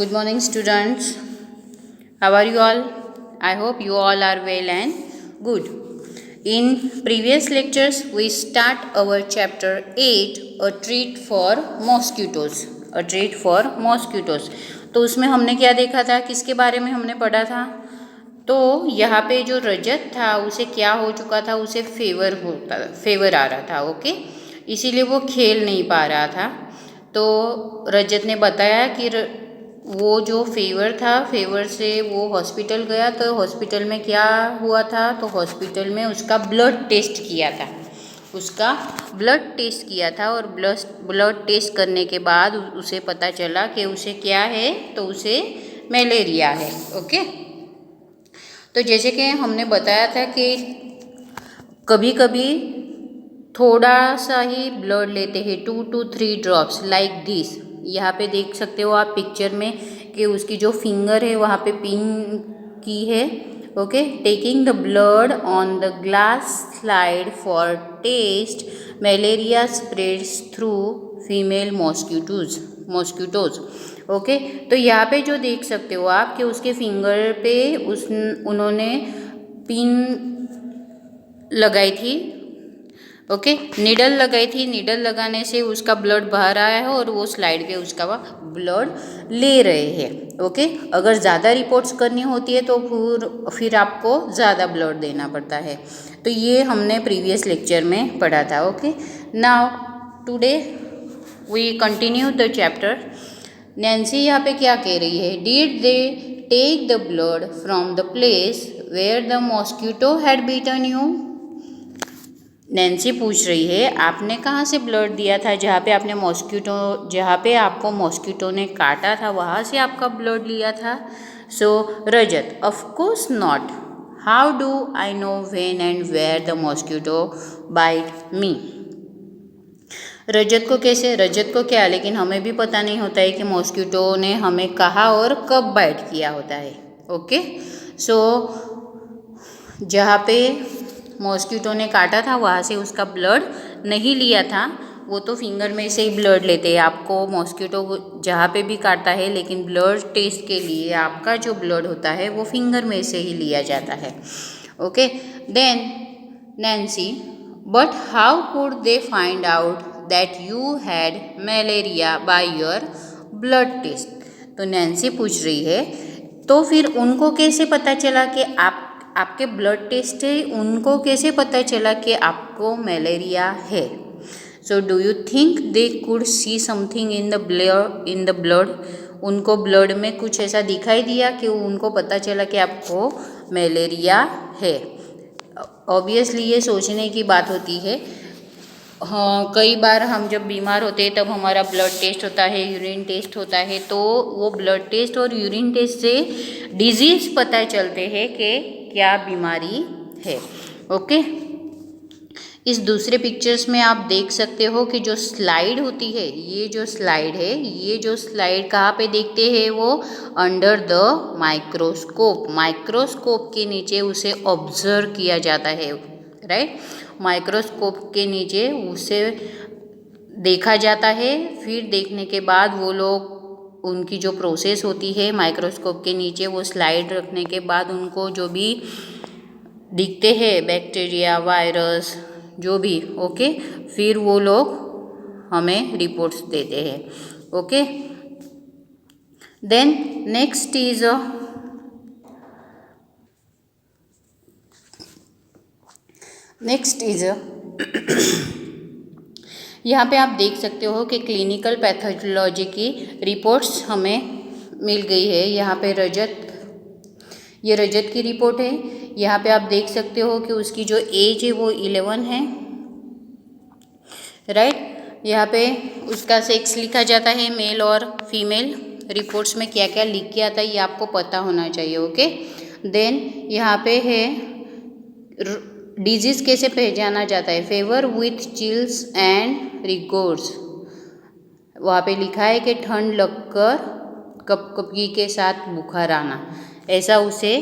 Good morning, students. How are you all? I hope you all are well and good. In previous lectures, we start our chapter 8, a treat for mosquitoes. A treat for mosquitoes. तो उसमें हमने क्या देखा था, किसके बारे में हमने पढ़ा था? तो यहाँ पे जो रजत था उसे क्या हो चुका था, उसे फेवर आ रहा था, ओके, इसीलिए वो खेल नहीं पा रहा था। तो रजत ने बताया कि वो जो फेवर था, फेवर से वो हॉस्पिटल गया। तो हॉस्पिटल में क्या हुआ था, तो हॉस्पिटल में उसका ब्लड टेस्ट किया था, और ब्लड टेस्ट करने के बाद उसे पता चला कि उसे क्या है, तो उसे मलेरिया है, ओके। तो जैसे कि हमने बताया था कि कभी कभी थोड़ा सा ही ब्लड लेते हैं, 2 to 3 ड्रॉप्स लाइक दिस। यहाँ पे देख सकते हो आप पिक्चर में कि उसकी जो फिंगर है वहाँ पे पिन की है, okay. Taking the blood on the glass slide for test, malaria spreads through female mosquitoes, okay. तो यहाँ पे जो देख सकते हो आप कि उसके फिंगर पे उन्होंने पिन लगाई थी, ओके, नीडल लगाई थी। नीडल लगाने से उसका ब्लड बाहर आया है और वो स्लाइड पे उसका ब्लड ले रहे हैं, ओके। अगर ज़्यादा रिपोर्ट्स करनी होती है तो फिर आपको ज़्यादा ब्लड देना पड़ता है। तो ये हमने प्रीवियस लेक्चर में पढ़ा था, okay. Now today we continue the chapter. Nancy यहाँ पे क्या कह रही है, did they take the blood from the place where the mosquito had beaten you? Nancy पूछ रही है, आपने कहाँ से ब्लड दिया था, जहाँ पे आपको मॉस्किटो ने काटा था वहाँ से आपका ब्लड लिया था? So Rajat, of course not, how do I know when and where the mosquito bite me? Rajat को क्या, लेकिन हमें भी पता नहीं होता है कि मॉस्किटो ने हमें कहाँ और कब बाइट किया होता है, ओके। सो जहाँ पे मॉस्किटो ने काटा था वहाँ से उसका ब्लड नहीं लिया था, वो तो फिंगर में से ही ब्लड लेते हैं। आपको मॉस्किटो जहाँ पे भी काटता है, लेकिन ब्लड टेस्ट के लिए आपका जो ब्लड होता है वो फिंगर में से ही लिया जाता है, okay. Then Nancy, but how could they find out that you had malaria by your blood test? तो नैन्सी पूछ रही है, तो फिर उनको कैसे पता चला कि आपके ब्लड टेस्ट है, उनको कैसे पता चला कि आपको मलेरिया है? So do you think they could see something in the blood? उनको ब्लड में कुछ ऐसा दिखाई दिया कि उनको पता चला कि आपको मलेरिया है? ऑब्वियसली ये सोचने की बात होती है। हाँ, कई बार हम जब बीमार होते हैं तब हमारा ब्लड टेस्ट होता है, यूरिन टेस्ट होता है, तो वो ब्लड टेस्ट और यूरिन टेस्ट से डिजीज़ पता चलते हैं कि क्या बीमारी है, ओके। इस दूसरे पिक्चर्स में आप देख सकते हो कि जो स्लाइड होती है, ये जो स्लाइड कहाँ पे देखते हैं, वो अंडर द माइक्रोस्कोप के नीचे उसे ऑब्जर्व किया जाता है, राइट। माइक्रोस्कोप के नीचे उसे देखा जाता है। फिर देखने के बाद वो लोग, उनकी जो प्रोसेस होती है माइक्रोस्कोप के नीचे, वो स्लाइड रखने के बाद उनको जो भी दिखते हैं, बैक्टीरिया, वायरस, जो भी, ओके, फिर वो लोग हमें रिपोर्ट्स देते हैं, ओके। देन नेक्स्ट इज यहाँ पे आप देख सकते हो कि क्लिनिकल पैथोलॉजी की रिपोर्ट्स हमें मिल गई है। यहाँ पे ये रजत की रिपोर्ट है। यहाँ पे आप देख सकते हो कि उसकी जो एज है वो 11 है, राइट। यहाँ पे उसका सेक्स लिखा जाता है, मेल और फीमेल। रिपोर्ट्स में क्या क्या लिख के आता है ये आपको पता होना चाहिए, ओके। देन यहाँ पे है डिजीज़ कैसे पहचाना जाता है, फेवर विथ चिल्स एंड रिगोर्स। वहाँ पे लिखा है कि ठंड लगकर कपकपी के साथ बुखार आना, ऐसा उसे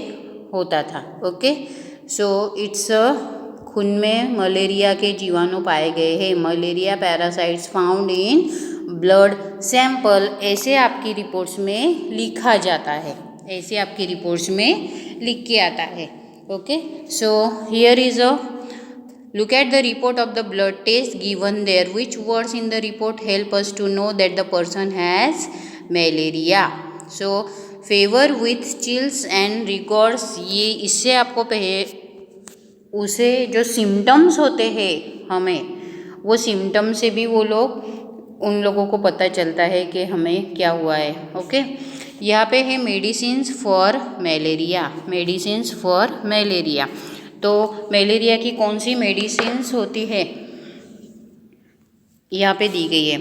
होता था, ओके। सो इट्स खून में मलेरिया के जीवाणु पाए गए हैं। Malaria parasites found in blood sample, ऐसे आपकी रिपोर्ट्स में लिखा जाता है, ऐसे आपकी रिपोर्ट्स में लिख के आता है. Okay, so here is a look at the report of the blood test given there. Which words in the report help us to know that the person has malaria? So fever with chills and rigors, ये इससे आपको उसे जो symptoms होते हैं हमें, वो symptom से भी वो लोग, उन लोगों को पता चलता है कि हमें क्या हुआ है. ओके, यहाँ पे है medicines for malaria, medicines for malaria. तो मलेरिया की कौन सी मेडिसिन्स होती है यहाँ पे दी गई है.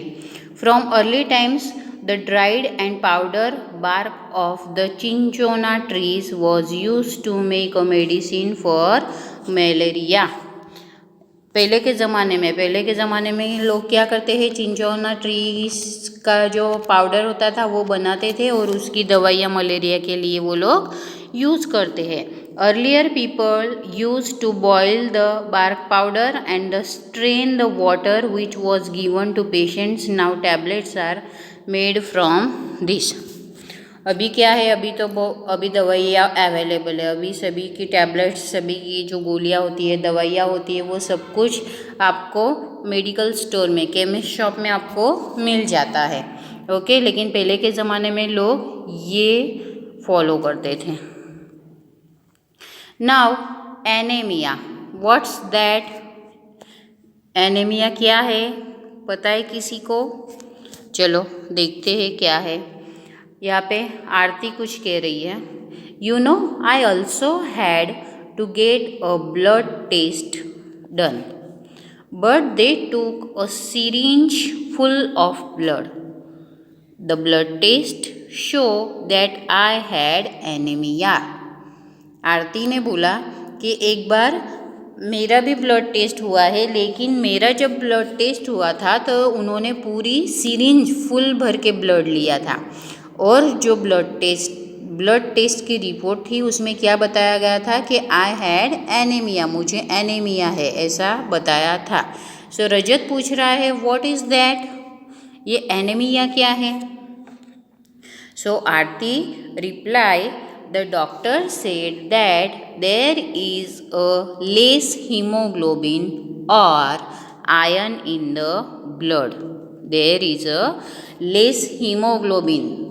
From early times the dried and powder bark of the cinchona trees was use to make a medicine for malaria. पहले के ज़माने में लोग क्या करते हैं, चिंचोना ट्रीज का जो पाउडर होता था वो बनाते थे और उसकी दवाइयाँ मलेरिया के लिए वो लोग यूज़ करते हैं. Earlier people use to boil the bark powder and strain the water which was given to patients. Now tablets are made from this. अभी क्या है, अभी दवाइयाँ अवेलेबल है, अभी सभी की टैबलेट्स, सभी की जो गोलियाँ होती है, दवाइयाँ होती है, वो सब कुछ आपको मेडिकल स्टोर में, केमिस्ट शॉप में आपको मिल जाता है. ओके, लेकिन पहले के ज़माने में लोग ये फॉलो करते थे. Now anaemia, what's that? Anaemia क्या है, पता है किसी को? चलो देखते हैं क्या है. यहाँ पे आरती कुछ कह रही है. You know I also had to get a blood test done but they took a syringe full of blood. The blood test show that I had anaemia. Aarti ने बोला कि एक बार मेरा भी ब्लड टेस्ट हुआ है, लेकिन मेरा जब ब्लड टेस्ट हुआ था तो उन्होंने पूरी सिरिंज फुल भर के ब्लड लिया था, और जो ब्लड टेस्ट की रिपोर्ट थी उसमें क्या बताया गया था कि आई हैड एनीमिया, मुझे एनीमिया है, ऐसा बताया था. सो रजत पूछ रहा है व्हाट इज़ दैट, ये एनीमिया क्या है? So Aarti reply the doctor said that there is a less haemoglobin और iron in the blood. There is a less haemoglobin,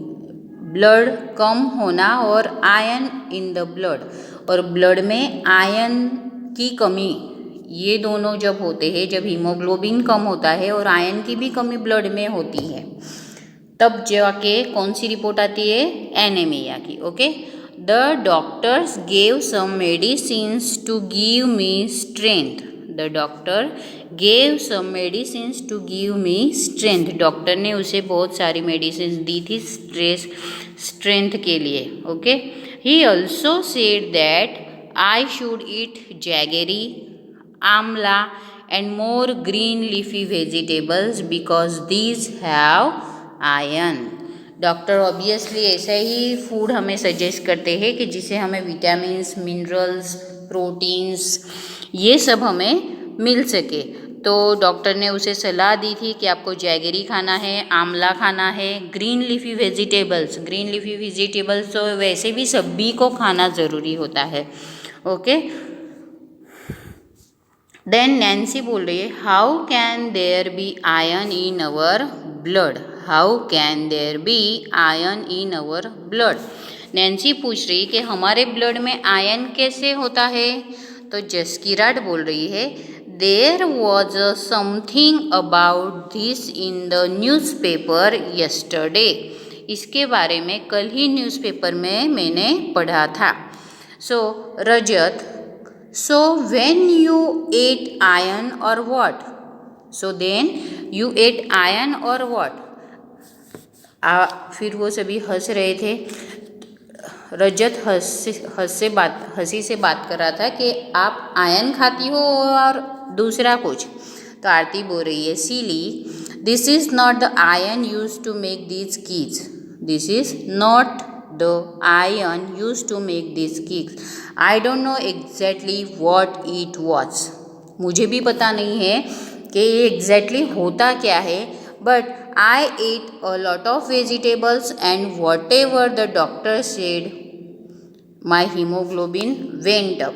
blood कम होना, और आयरन इन द ब्लड, और ब्लड में आयरन की कमी, ये दोनों जब होते हैं, जब हीमोग्लोबिन कम होता है और आयरन की भी कमी ब्लड में होती है, तब जाके कौन सी रिपोर्ट आती है, एनीमिया की. Okay, the doctors gave some medicines to give me strength. The doctor gave some medicines to give me strength. Doctor ने उसे बहुत सारी मेडिसिन दी थी स्ट्रेंथ के लिए. Okay, he also said that I should eat jaggery, Amla and more green leafy vegetables because these have iron. Doctor obviously ऐसा ही food हमें suggest करते हैं कि जिससे हमें विटामिन्स, मिनरल्स, प्रोटीन्स, ये सब हमें मिल सके. तो डॉक्टर ने उसे सलाह दी थी कि आपको जैगरी खाना है, आंवला खाना है, ग्रीन लीफी वेजिटेबल्स तो वैसे भी सभी को खाना ज़रूरी होता है. ओके, देन नैन्सी बोल रही है how can there be iron in our blood, how can there be iron in our blood. Nancy पूछ रही है कि हमारे ब्लड में आयरन कैसे होता है. तो जसकिराट बोल रही है there was something about this in the newspaper yesterday. इसके बारे में कल ही न्यूज़पेपर में मैंने पढ़ा था. So Rajat, so when you ate iron or what, so then you ate iron or what. फिर वो सभी हंस रहे थे. रजत हंसी से बात कर रहा था कि आप आयरन खाती हो और दूसरा कुछ. तो आरती बोल रही है silly, this is not the iron use to make this keys, this is not the iron use to make this keys. I don't know exactly what it was. मुझे भी पता नहीं है कि ये एग्जैक्टली होता क्या है, but I at a lot of vegetables and what ever the doctor said my haemoglobin went up.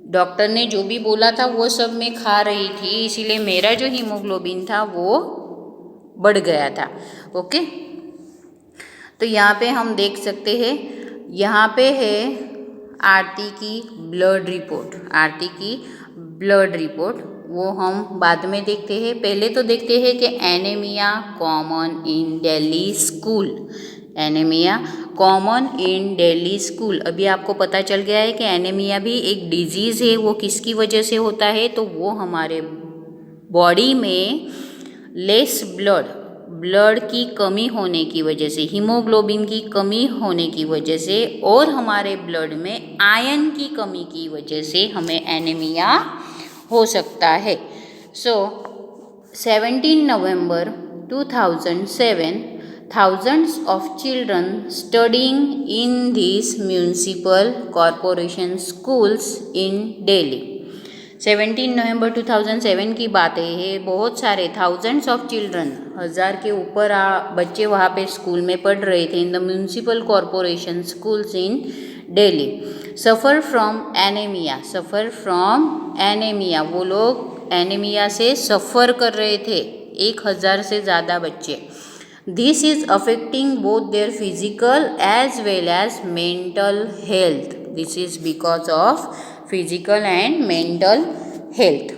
Doctor ने जो भी बोला था वो सब मैं खा रही थी, इसीलिए मेरा जो हीमोग्लोबिन था वो बढ़ गया था। ओके, तो यहाँ पे हम देख सकते हैं, यहाँ पे है आरती की ब्लड रिपोर्ट। आरती की ब्लड रिपोर्ट वो हम बाद में देखते हैं। पहले तो देखते हैं कि anaemia common in Delhi school. Anaemia common in Delhi school. अभी आपको पता चल गया है कि एनीमिया भी एक डिजीज़ है। वो किसकी वजह से होता है? तो वो हमारे बॉडी में लेस ब्लड की कमी होने की वजह से, हीमोग्लोबिन की कमी होने की वजह से और हमारे ब्लड में आयरन की कमी की वजह से हमें एनीमिया हो सकता है। सो 17 नवंबर 2007 thousands of children studying in these municipal corporation schools in Delhi। 17 नवंबर 2007 की बात है। बहुत सारे थाउजेंड्स ऑफ चिल्ड्रन, हज़ार के ऊपर बच्चे वहाँ पे स्कूल में पढ़ रहे थे in the municipal corporation schools in Delhi. Suffer from anaemia, वो लोग एनीमिया से सफ़र कर रहे थे, 1000 से ज़्यादा बच्चे। This is affecting both their physical as well as mental health. This is because of physical and mental health.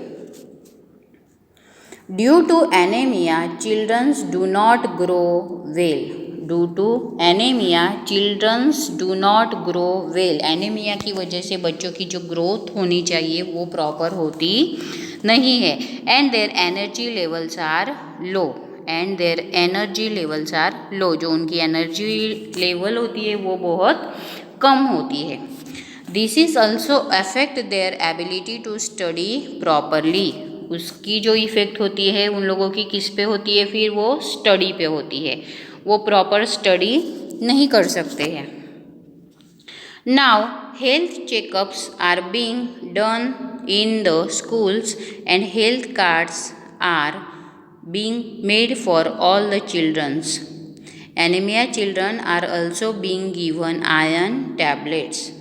Due to anemia, children do not grow well. Due to anemia, children do not grow well. Anaemia की वजह से बच्चों की जो growth होनी चाहिए वो proper होती नहीं है। And their energy levels are low. जो उनकी एनर्जी लेवल होती है वो बहुत कम होती है। This is also affect their ability to study properly. उसकी जो इफ़ेक्ट होती है उन लोगों की किस पे होती है? फिर वो स्टडी पे होती है, वो प्रॉपर स्टडी नहीं कर सकते हैं। Now health checkups are being done in the schools and health cards are being made for all the childrens. Anaemia children are also being given iron tablets.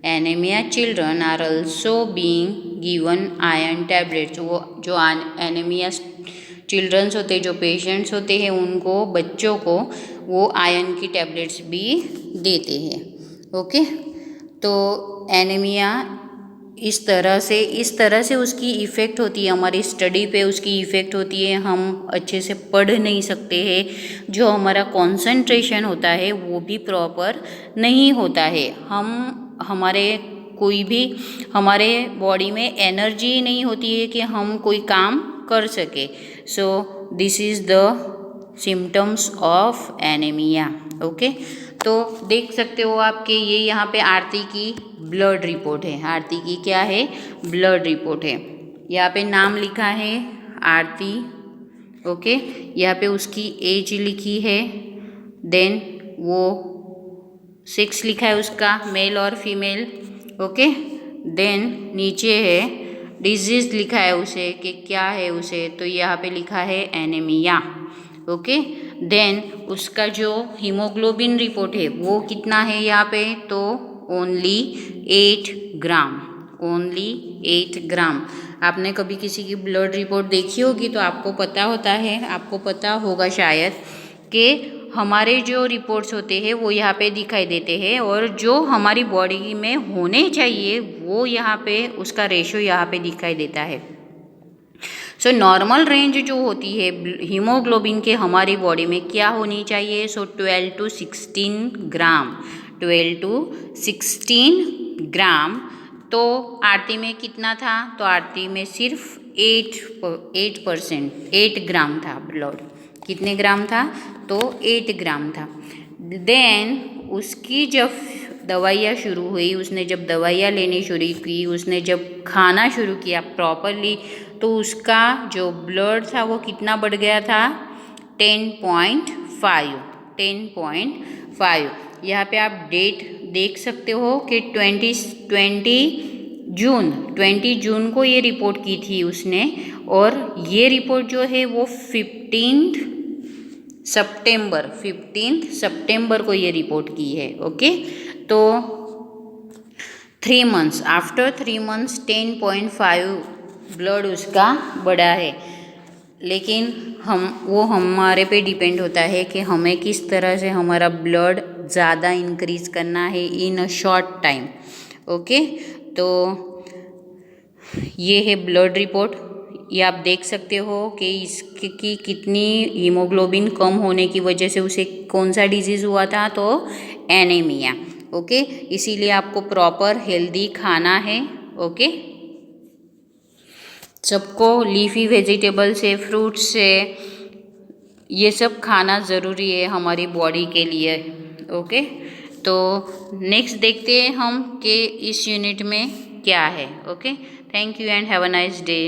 Anaemia children are also being given iron tablets. वो जो anaemia children's होते हैं, जो patients होते हैं, उनको बच्चों को वो आयरन की टैबलेट्स भी देते हैं। ओके, तो एनीमिया इस तरह से उसकी इफ़ेक्ट होती है, हमारी स्टडी पे उसकी इफ़ेक्ट होती है। हम अच्छे से पढ़ नहीं सकते हैं, जो हमारा कंसंट्रेशन होता है वो भी प्रॉपर नहीं होता है। हमारे बॉडी में एनर्जी नहीं होती है कि हम कोई काम कर सके। So this is the symptoms of anaemia. Okay, तो देख सकते हो आपके ये यहाँ पे आरती की ब्लड रिपोर्ट है। आरती की क्या है? ब्लड रिपोर्ट है। यहाँ पे नाम लिखा है आरती। ओके, यहाँ पे उसकी एज लिखी है, देन वो 6 लिखा है उसका, मेल और फीमेल। ओके, देन नीचे है डिजीज़ लिखा है उसे कि क्या है उसे, तो यहाँ पे लिखा है एनीमिया। ओके, देन उसका जो हीमोग्लोबिन रिपोर्ट है वो कितना है यहाँ पे? तो ओनली 8 ग्राम। आपने कभी किसी की ब्लड रिपोर्ट देखी होगी तो आपको पता होगा शायद कि हमारे जो रिपोर्ट्स होते हैं वो यहाँ पे दिखाई देते हैं, और जो हमारी बॉडी में होने चाहिए वो यहाँ पे उसका रेशो यहाँ पे दिखाई देता है। सो नॉर्मल रेंज जो होती है हीमोग्लोबिन के हमारी बॉडी में क्या होनी चाहिए? सो 12 to 16 ग्राम। 12 to 16 ग्राम। तो आरती में कितना था? तो आरती में सिर्फ 8 ग्राम था ब्लड। कितने ग्राम था? तो 8 ग्राम था। देन उसकी जब दवाइयाँ शुरू हुई, उसने जब दवाइयाँ लेनी शुरू की, उसने जब खाना शुरू किया प्रॉपरली, तो उसका जो ब्लड था वो कितना बढ़ गया था? 10.5। यहाँ पे आप डेट देख सकते हो कि 20 जून को ये रिपोर्ट की थी उसने, और ये रिपोर्ट जो है वो 15 सितंबर 15 सितंबर को ये रिपोर्ट की है। ओके, तो 3 मंथ्स आफ्टर 3 मंथ्स 10.5 ब्लड उसका बढ़ा है, लेकिन वो हमारे पे डिपेंड होता है कि हमें किस तरह से हमारा ब्लड ज़्यादा इंक्रीज करना है इन अ शॉर्ट टाइम। ओके, तो ये है ब्लड रिपोर्ट। ये आप देख सकते हो कि इसकी कितनी हीमोग्लोबिन कम होने की वजह से उसे कौन सा डिजीज़ हुआ था, तो एनीमिया। ओके, इसीलिए आपको प्रॉपर हेल्दी खाना है। ओके, सबको लीफी वेजिटेबल से, फ्रूट से, ये सब खाना ज़रूरी है हमारी बॉडी के लिए। ओके, तो नेक्स्ट देखते हैं हम कि इस यूनिट में क्या है। Okay, thank you and have a nice day.